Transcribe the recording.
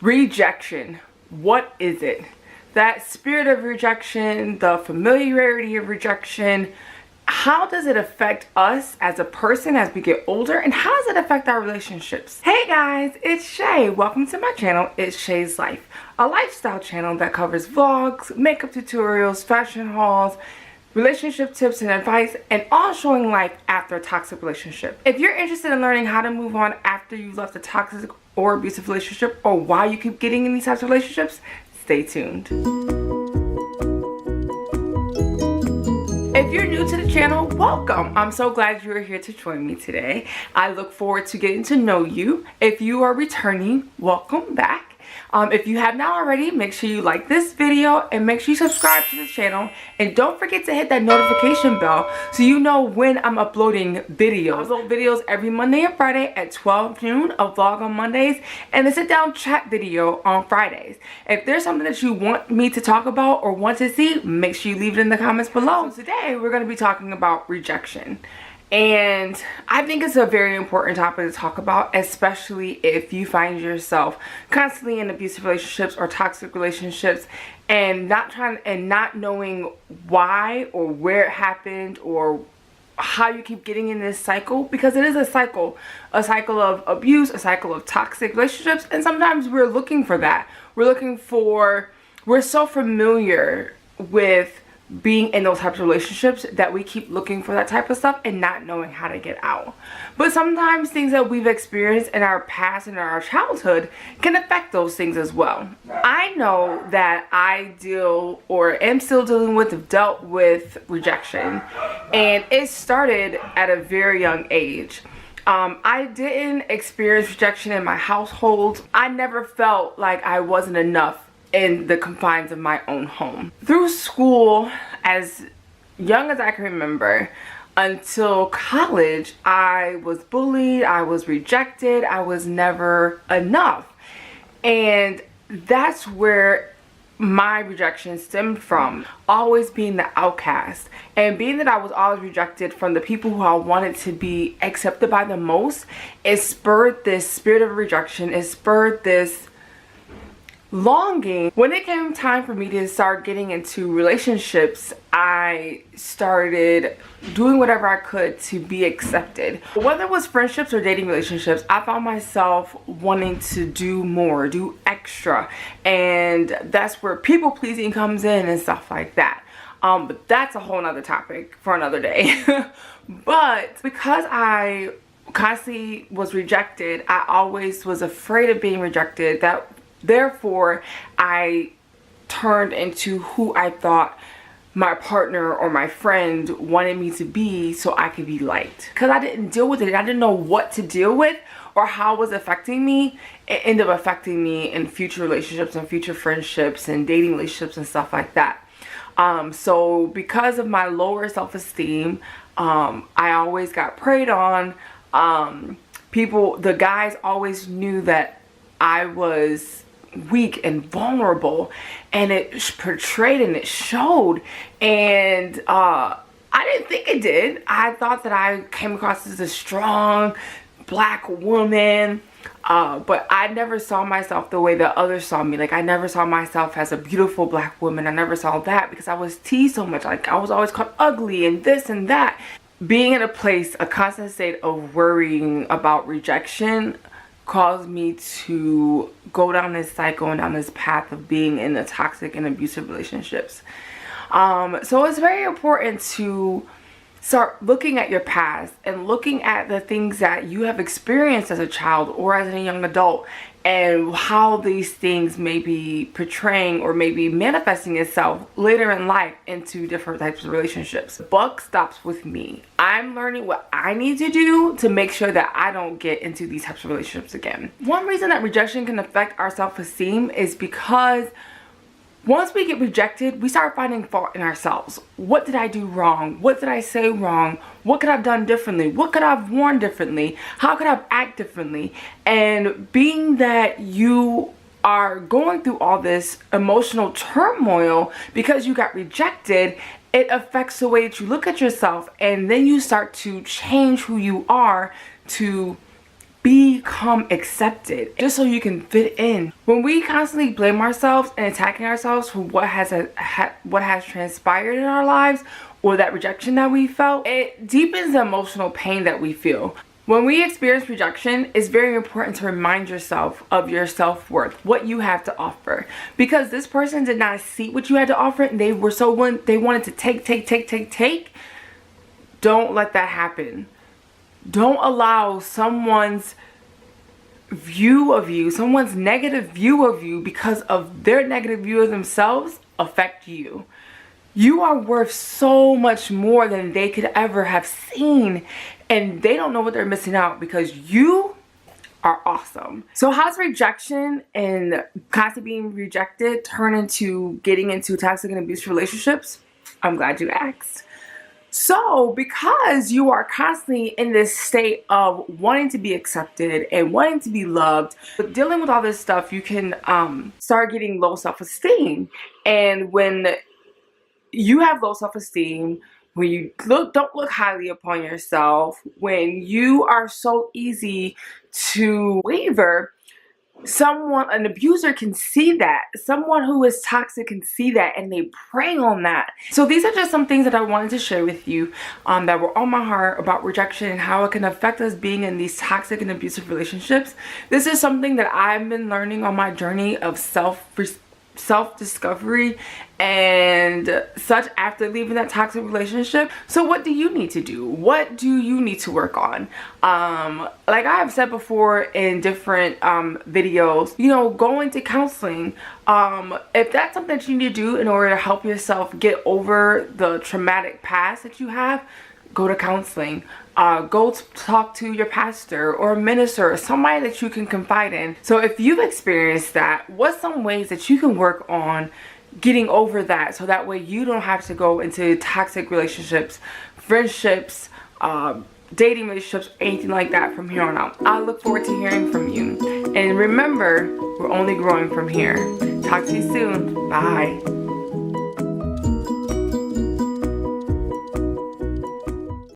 Rejection. What is it? That spirit of rejection, the familiarity of rejection, how does it affect us as a person as we get older, and how does it affect our relationships? Hey guys, it's Shay. Welcome to my channel, It's Shay's Life, a lifestyle channel that covers vlogs, makeup tutorials, fashion hauls, relationship tips and advice, and all showing life after a toxic relationship. If you're interested in learning how to move on after you've left a toxic or abusive relationship, or why you keep getting in these types of relationships, stay tuned. If you're new to the channel, welcome. I'm so glad you are here to join me today. I look forward to getting to know you. If you are returning, welcome back. If you have not already, make sure you like this video and make sure you subscribe to the channel, and don't forget to hit that notification bell so you know when I'm uploading videos. I upload videos every Monday and Friday at 12 noon, a vlog on Mondays, and a sit down chat video on Fridays. If there's something that you want me to talk about or want to see, make sure you leave it in the comments below. So today we're going to be talking about rejection. And I think it's a very important topic to talk about, especially if you find yourself constantly in abusive relationships or toxic relationships and not knowing why or where it happened or how you keep getting in this cycle, because it is a cycle of abuse, a cycle of toxic relationships. And sometimes we're looking for that. We're so familiar with being in those types of relationships that we keep looking for that type of stuff and not knowing how to get out. But sometimes things that we've experienced in our past and in our childhood can affect those things as well. I know that I am still dealt with rejection, and it started at a very young age. I didn't experience rejection in my household. I never felt like I wasn't enough in the confines of my own home. Through school, as young as I can remember, until college, I was bullied, I was rejected, I was never enough. And that's where my rejection stemmed from, always being the outcast. And being that I was always rejected from the people who I wanted to be accepted by the most, it spurred this spirit of rejection, it spurred this longing. When it came time for me to start getting into relationships, I started doing whatever I could to be accepted. Whether it was friendships or dating relationships, I found myself wanting to do more, do extra, and that's where people pleasing comes in and stuff like that. But that's a whole nother topic for another day. But because I constantly was rejected, I always was afraid of being rejected. Therefore, I turned into who I thought my partner or my friend wanted me to be so I could be liked. Because I didn't deal with it, I didn't know what to deal with or how it was affecting me. It ended up affecting me in future relationships and future friendships and dating relationships and stuff like that. So because of my lower self-esteem, I always got preyed on. The guys always knew that I was weak and vulnerable, and it portrayed and it showed. And I didn't think it did. I thought that I came across as a strong black woman, but I never saw myself the way that others saw me. Like, I never saw myself as a beautiful black woman. I never saw that because I was teased so much. Like, I was always called ugly and this and that. Being in a constant state of worrying about rejection caused me to go down this cycle and down this path of being in the toxic and abusive relationships. So it's very important to start looking at your past and looking at the things that you have experienced as a child or as a young adult, and how these things may be portraying or maybe manifesting itself later in life into different types of relationships. The buck stops with me. I'm learning what I need to do to make sure that I don't get into these types of relationships again. One reason that rejection can affect our self-esteem is because once we get rejected, we start finding fault in ourselves. What did I do wrong? What did I say wrong? What could I have done differently? What could I have worn differently? How could I have acted differently? And being that you are going through all this emotional turmoil because you got rejected, it affects the way that you look at yourself, and then you start to change who you are to become accepted just so you can fit in. When we constantly blame ourselves and attacking ourselves for what has transpired in our lives, or that rejection that we felt, it deepens the emotional pain that we feel. When we experience rejection, it's very important to remind yourself of your self-worth, what you have to offer. Because this person did not see what you had to offer, and they wanted to take. Don't let that happen. Don't allow someone's view of you, someone's negative view of you, because of their negative view of themselves, affect you. You are worth so much more than they could ever have seen, and they don't know what they're missing out, because you are awesome. So how does rejection and constantly being rejected turn into getting into toxic and abusive relationships? I'm glad you asked. So because you are constantly in this state of wanting to be accepted and wanting to be loved, but dealing with all this stuff, you can start getting low self-esteem. And when you have low self-esteem, when you don't look highly upon yourself, when you are so easy to waver, an abuser can see that. Someone who is toxic can see that, and they prey on that. So these are just some things that I wanted to share with you that were on my heart about rejection and how it can affect us being in these toxic and abusive relationships. This is something that I've been learning on my journey of self-discovery and such after leaving that toxic relationship. So what do you need to do? What do you need to work on? Like I have said before in different videos, you know, go into counseling. If that's something that you need to do in order to help yourself get over the traumatic past that you have, go to counseling. Go talk to your pastor or a minister or somebody that you can confide in. So if you've experienced that, what's some ways that you can work on getting over that, so that way you don't have to go into toxic relationships, friendships, dating relationships, anything like that from here on out. I look forward to hearing from you. And remember, we're only growing from here. Talk to you soon. Bye.